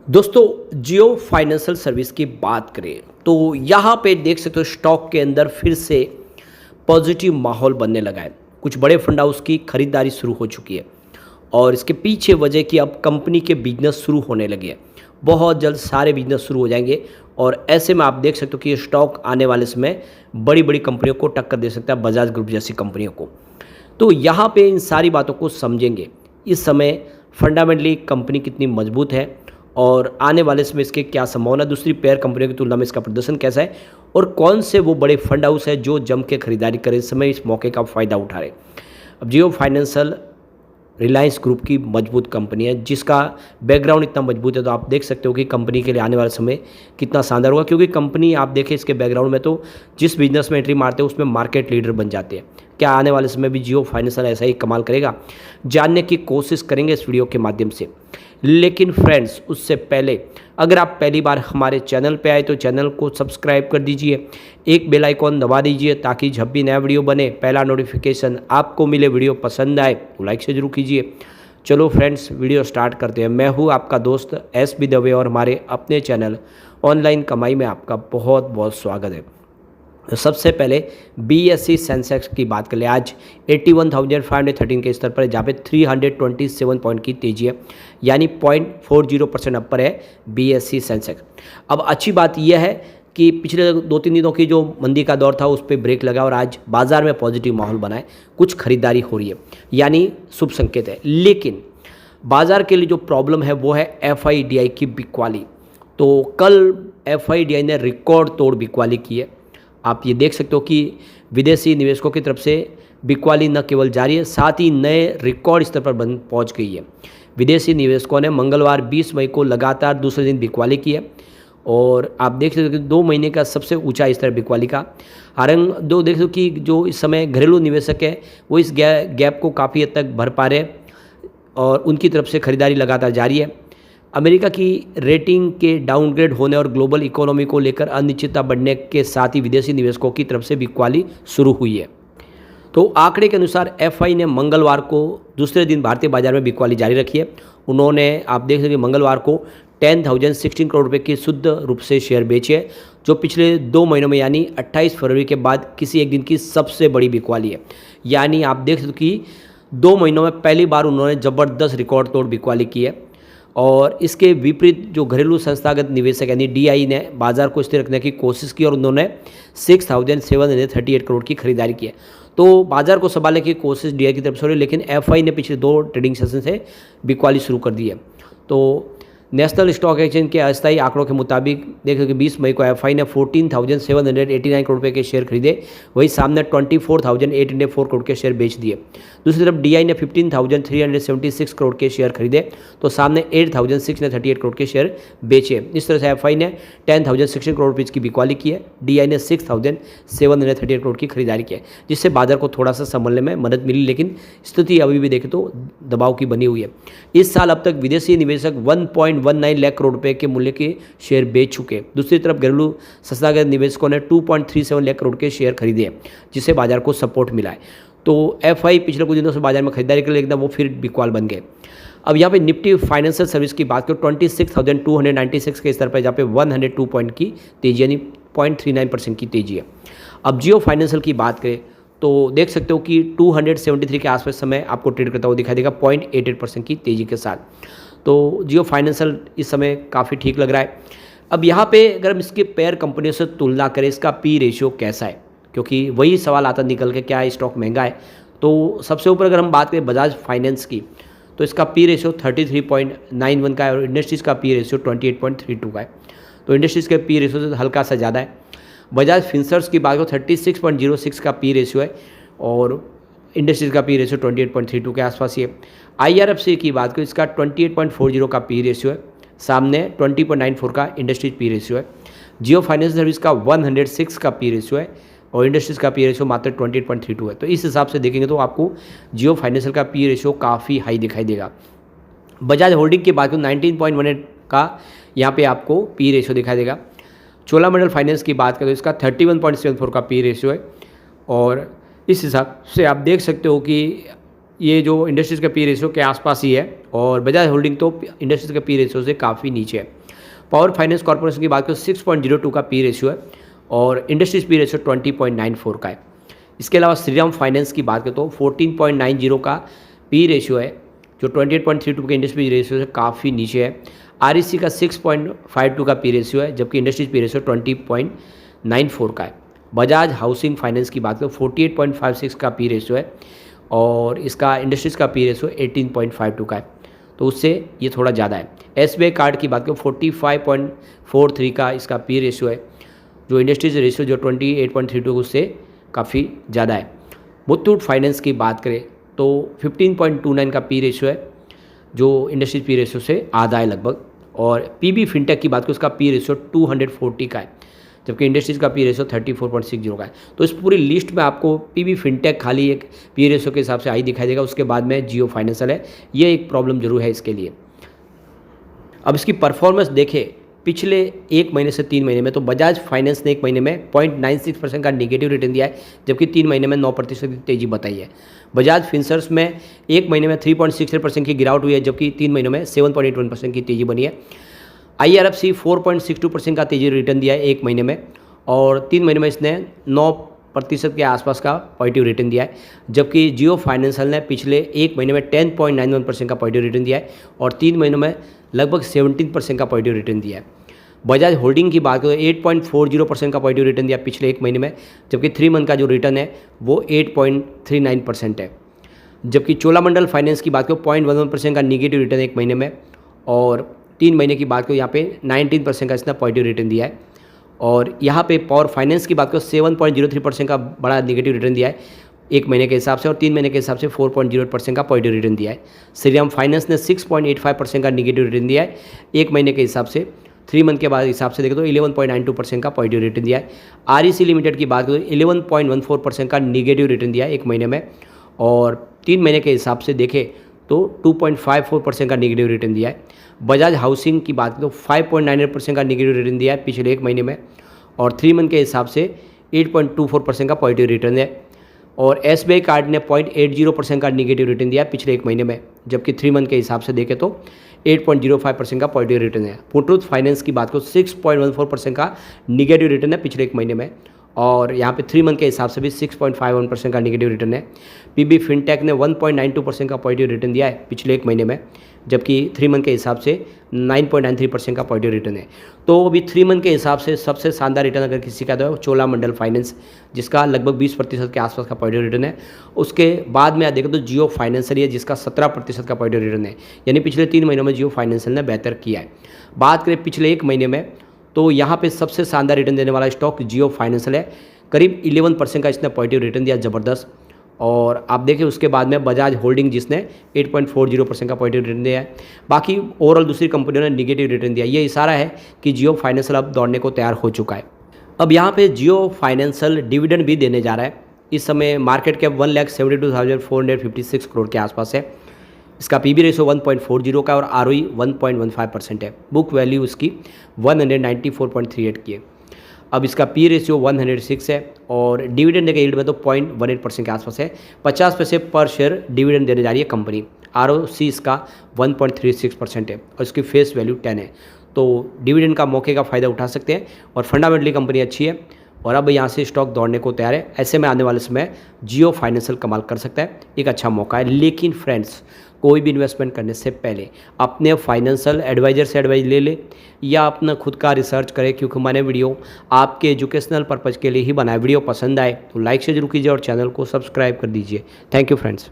दोस्तों जियो financial service की बात करें तो यहाँ पे देख सकते हो स्टॉक के अंदर फिर से पॉजिटिव माहौल बनने लगा है। कुछ बड़े फंड हाउस की खरीदारी शुरू हो चुकी है और इसके पीछे वजह कि अब कंपनी के बिजनेस शुरू होने लगे हैं। बहुत जल्द सारे बिजनेस शुरू हो जाएंगे और ऐसे में आप देख सकते हो कि ये स्टॉक आने वाले समय बड़ी बड़ी कंपनियों को टक्कर दे सकता है, बजाज ग्रुप जैसी कंपनियों को। तो यहाँ पे इन सारी बातों को समझेंगे। इस समय फंडामेंटली कंपनी कितनी मजबूत है और आने वाले समय इसके क्या संभावना, दूसरी पेयर कंपनियों की तुलना में इसका प्रदर्शन कैसा है और कौन से वो बड़े फंड हाउस है जो जम के खरीदारी करें इस समय, इस मौके का फ़ायदा उठा रहे। अब जियो फाइनेंशियल रिलायंस ग्रुप की मजबूत कंपनी है जिसका बैकग्राउंड इतना मजबूत है, तो आप देख सकते हो कि कंपनी के लिए आने वाला समय कितना शानदार होगा। क्योंकि कंपनी आप देखें इसके बैकग्राउंड में तो जिस बिजनेस में एंट्री मारते हैं उसमें मार्केट लीडर बन जाते हैं। क्या आने वाले समय भी जियो फाइनेंशियल ऐसा ही कमाल करेगा, जानने की कोशिश करेंगे इस वीडियो के माध्यम से। लेकिन फ्रेंड्स उससे पहले अगर आप पहली बार हमारे चैनल पे आए तो चैनल को सब्सक्राइब कर दीजिए, एक बेल आइकॉन दबा दीजिए ताकि जब भी नया वीडियो बने पहला नोटिफिकेशन आपको मिले। वीडियो पसंद आए तो लाइक से जरूर कीजिए। चलो फ्रेंड्स वीडियो स्टार्ट करते हैं। मैं हूँ आपका दोस्त एस बी दवे और हमारे अपने चैनल ऑनलाइन कमाई में आपका बहुत बहुत स्वागत है। तो सबसे पहले बीएसई सेंसेक्स की बात कर ले। आज 81,513 के स्तर पर है जहाँ पे 327 पॉइंट की तेजी है, यानी 0.40% अपर है बीएसई सेंसेक्स। अब अच्छी बात यह है कि पिछले 2-3 दिनों की जो मंदी का दौर था उस पर ब्रेक लगा और आज बाजार में पॉजिटिव माहौल बना है, कुछ खरीदारी हो रही है, यानी शुभ संकेत है। लेकिन बाजार के लिए जो प्रॉब्लम है वो है एफआईडीआई की बिकवाली। तो कल एफआईडीआई ने रिकॉर्ड तोड़ बिकवाली की है। आप ये देख सकते हो कि विदेशी निवेशकों की तरफ से बिकवाली न केवल जारी है, साथ ही नए रिकॉर्ड स्तर पर पहुंच गई है। विदेशी निवेशकों ने मंगलवार 20 मई को लगातार दूसरे दिन बिकवाली की है और आप देख सकते हो कि 2 महीने का सबसे ऊंचा स्तर बिकवाली का। हालांकि दो देख सकते हो कि जो इस समय घरेलू निवेशक है वो इस गैप को काफ़ी हद तक भर पा रहे हैं और उनकी तरफ से खरीदारी लगातार जारी है। अमेरिका की रेटिंग के डाउनग्रेड होने और ग्लोबल इकोनॉमी को लेकर अनिश्चितता बढ़ने के साथ ही विदेशी निवेशकों की तरफ से बिकवाली शुरू हुई है। तो आंकड़े के अनुसार एफआई ने मंगलवार को दूसरे दिन भारतीय बाजार में बिकवाली जारी रखी है। उन्होंने आप देख सकते मंगलवार को 10,016 करोड़ रुपए की शुद्ध रूप से शेयर बेचे, जो पिछले 2 महीनों में यानी 28 फरवरी के बाद किसी एक दिन की सबसे बड़ी बिकवाली है। यानी आप देख सकते कि 2 महीनों में पहली बार उन्होंने ज़बरदस्त रिकॉर्ड तोड़ बिकवाली की है। और इसके विपरीत जो घरेलू संस्थागत निवेशक यानी डीआई ने बाजार को स्थिर रखने की कोशिश की और उन्होंने 6,738 करोड़ की खरीदारी की है। तो बाजार को संभालने की कोशिश डीआई की तरफ से हो रही है, लेकिन एफआई ने पिछले 2 ट्रेडिंग सेशन से बिकवाली शुरू कर दी है। तो नेशनल स्टॉक एक्सचेंज के अस्थायी आंकड़ों के मुताबिक देखो कि 20 मई को एफआई ने 14,789 करोड़ रुपए के शेयर खरीदे, वही सामने 24,804 करोड़ के शेयर बेच दिए। दूसरी तरफ डीआई ने 15,376 करोड़ के शेयर खरीदे तो सामने 8,638 करोड़ के शेयर बेचे। इस तरह से एफआई ने 10,016 करोड़ रुपये की बिकवाली की है, डीआई ने 6,738 करोड़ की खरीदारी की है, जिससे बाजार को थोड़ा सा संभलने में मदद मिली। लेकिन स्थिति अभी भी देखें तो दबाव की बनी हुई है। इस साल अब तक विदेशी निवेशक 1.19 लाख करोड़ रुपए के मूल्य के शेयर बेच चुके। दूसरी तरफ घरेलू संस्थागत निवेशकों ने 2.37 लाख करोड़ के शेयर खरीदे हैं, जिससे बाजार को सपोर्ट मिला है। तो एफआई पिछले कुछ दिनों से बाजार में खरीदारी कर लेकिन वो फिर बिकवाल बन गए। अब यहाँ पे निफ्टी फाइनेंशियल सर्विस की बात करें 26,296 के स्तर पर, जहाँ पे 102 पॉइंट की तेजी यानी 0.39% की तेजी है। अब जियो फाइनेंशियल की बात करें तो देख सकते हो कि 273 के आसपास समय आपको ट्रेड करता हुआ दिखाई देगा 0.88% की तेजी के साथ। तो जियो फाइनेंशियल इस समय काफ़ी ठीक लग रहा है। अब यहाँ पे अगर हम इसके पेयर कंपनियों से तुलना करें, इसका पी रेशियो कैसा है, क्योंकि वही सवाल आता निकल के क्या स्टॉक महंगा है। तो सबसे ऊपर अगर हम बात करें बजाज फाइनेंस की तो इसका पी रेशियो 33.91 का है और इंडस्ट्रीज़ का पी रेशियो 28.32 का है। तो इंडस्ट्रीज़ के पी रेशियो से हल्का सा ज़्यादा है। बजाज फिंसर्व्स की बात करो 36.06 का पी रेशियो है और इंडस्ट्रीज़ का पी रेशियो 28.32 के आसपास ही है। आईआरएफसी की बात करें इसका 28.40 का पी रेशियो है, सामने 20.94 का इंडस्ट्रीज पी रेशियो है। जियो फाइनेंस सर्विस का 106 का पी रेशियो है और इंडस्ट्रीज का पी रेशियो मात्र 28.32 है। तो इस हिसाब से देखेंगे तो आपको जियो फाइनेंशियल का पी रेशियो काफ़ी हाई दिखाई देगा। बजाज होल्डिंग की बात करें 19.18 का यहाँ पे आपको पी रेशियो दिखाई देगा। चोलामंडल फाइनेंस की बात करें तो इसका 31.74 का पी रेशियो है और इस हिसाब से आप देख सकते हो कि ये जो इंडस्ट्रीज़ का पी रेशियो के आसपास ही है और बजाज होल्डिंग तो इंडस्ट्रीज़ के पी रेशियो से काफ़ी नीचे है। पावर फाइनेंस कॉर्पोरेशन की बात करें 6.02 का पी रेशियो है और इंडस्ट्रीज पी रेशियो 20.94 का है। इसके अलावा श्रीराम फाइनेंस की बात करें तो 14.90 का पी रेशियो है, जो 28.32 के इंडस्ट्री रेशियो से काफ़ी नीचे है। आरईसी का 6.52 का पी रेशियो है, जबकि इंडस्ट्रीज पी रेशियो 20.94 का है। बजाज हाउसिंग फाइनेंस की बात करें 48.56 का पी रेशियो है और इसका इंडस्ट्रीज का पी रेशियो 18.52 का है, तो उससे ये थोड़ा ज़्यादा है। एसबीआई कार्ड की बात करें 45.43 का इसका पी रेशियो है, जो इंडस्ट्रीज रेशियो जो 28.32 उससे काफ़ी ज़्यादा है। मुथूट फाइनेंस की बात करें तो 15.29 का पी रेशियो है, जो इंडस्ट्रीज पी रेशियो से आधा है लगभग। और पीबी फिनटेक की बात करें उसका पी रेशियो 240 का है, जबकि इंडस्ट्रीज का पी रेशियो 34.60 का है। तो इस पूरी लिस्ट में आपको पीबी फिनटेक खाली एक पी रेशियो के हिसाब से आई दिखाई देगा, उसके बाद में जियो फाइनेंशियल है। ये एक प्रॉब्लम जरूर है इसके लिए। अब इसकी परफॉर्मेंस देखें पिछले 1 महीने से 3 महीने में, तो बजाज फाइनेंस ने 1 महीने में 0.96% का नेगेटिव रिटर्न दिया है, जबकि 3 महीने में 9% की तेजी बताई है। बजाज फिनसर्व्स में 1 महीने में 3.63% की गिरावट हुई है, जबकि 3 महीनों में 7.81% की तेजी बनी है। IRFC 4.62% का तेजी रिटर्न दिया है 1 महीने में, और 3 महीने में इसने 9% के आसपास का पॉजिटिव रिटर्न दिया है, जबकि जियो फाइनेंशियल ने पिछले 1 महीने में 10.91% का पॉजिटिव रिटर्न दिया है और 3 महीनों में लगभग 17% का पॉजिटिव रिटर्न दिया है। बजाज होल्डिंग की बात करें तो 8.40% का पॉजिटिव रिटर्न दिया पिछले 1 महीने में, जबकि 3 मंथ का जो रिटर्न है वो 8.39% है। जबकि चोलामंडल फाइनेंस की बात करें 0.11% का निगेटिव रिटर्न 1 महीने में, और 3 महीने की बात करें यहाँ पे 19% का इसने पॉजिटिव रिटर्न दिया है। और यहाँ पे पावर फाइनेंस की बात करें 7.03% का बड़ा निगेटिव रिटर्न दिया है 1 महीने के हिसाब से, और 3 महीने के हिसाब से 4.08% का पॉजिटिव रिटर्न दिया है। श्रीराम फाइनेंस ने 6.85% का निगेटिव रिटर्न दिया है 1 महीने के हिसाब से, 3 मंथ के बाद हिसाब से देखें तो 11.92% का पॉजिटिव रिटर्न दिया है। आरईसी लिमिटेड की बात करें तो 11.14% का निगेटिव रिटर्न दिया है 1 महीने में, और 3 महीने के हिसाब से देखें तो 2.54% का निगेटिव रिटर्न दिया है। बजाज हाउसिंग की बात करें तो 5.98% का निगेटिव रिटर्न दिया है पिछले 1 महीने में, और 3 मंथ के हिसाब से 8.24% का पॉजिटिव रिटर्न है। और एसबीआई कार्ड ने 0.80% का निगेटिव रिटर्न दिया है पिछले 1 महीने में, जबकि 3 मंथ के हिसाब से देखें तो 8.05% का पॉजिटिव रिटर्न है। मुथूट फाइनेंस की बात करो 6.14% का निगेटिव रिटर्न है पिछले 1 महीने में, और यहाँ पे 3 मंथ के हिसाब से भी 6.51% का निगेटिव रिटर्न है। पीबी फिनटेक ने 1.92% का पॉजिटिव रिटर्न दिया है पिछले 1 महीने में, जबकि 3 मंथ के हिसाब से 9.93% का पॉजिटिव रिटर्न है। तो अभी 3 मंथ के हिसाब से सबसे शानदार रिटर्न अगर किसी का तो चोलामंडल फाइनेंस, जिसका लगभग 20% के आसपास का पॉजिटिव रिटर्न है। उसके बाद में देखें तो जियो फाइनेंशियल है, जिसका 17% का पॉजिटिव रिटर्न है, यानी पिछले 3 महीनों में जियो फाइनेंशियल ने बेहतर किया है। बात करें पिछले 1 महीने में, तो यहाँ पे सबसे शानदार रिटर्न देने वाला स्टॉक जियो फाइनेंशियल है, करीब 11% का इसने पॉजिटिव रिटर्न दिया, ज़बरदस्त। और आप देखें उसके बाद में बजाज होल्डिंग जिसने 8.40% का पॉजिटिव रिटर्न दिया है। बाकी ओवरऑल दूसरी कंपनियों ने निगेटिव रिटर्न दिया। ये इशारा है कि जियो फाइनेंशियल अब दौड़ने को तैयार हो चुका है। अब यहाँ पे जियो फाइनेंशियल डिविडेंड भी देने जा रहा है। इस समय मार्केट कैप 1,72,456 करोड़ के आसपास है। इसका पीबी रेशियो 1.40 का और आरओई 1.15% है। बुक वैल्यू इसकी 194.38 की है। अब इसका पी रेशियो 106 है और डिविडेंड के यील्ड में तो 0.18% के आसपास है। 50 पैसे पर शेयर डिविडेंड देने जा रही है कंपनी। आरओसी इसका 1.36% है और इसकी फेस वैल्यू 10 है। तो डिविडेंड का मौके का फ़ायदा उठा सकते हैं और फंडामेंटली कंपनी अच्छी है और अब यहाँ से स्टॉक दौड़ने को तैयार है। ऐसे में आने वाले समय जियो फाइनेंशियल कमाल कर सकता है, एक अच्छा मौका है। लेकिन फ्रेंड्स, कोई भी इन्वेस्टमेंट करने से पहले अपने फाइनेंशियल एडवाइज़र से एडवाइस ले ले या अपना खुद का रिसर्च करें, क्योंकि मैंने वीडियो आपके एजुकेशनल पर्पज़ के लिए ही बनाया। वीडियो पसंद आए तो लाइक से जरूर कीजिए और चैनल को सब्सक्राइब कर दीजिए। Thank you friends.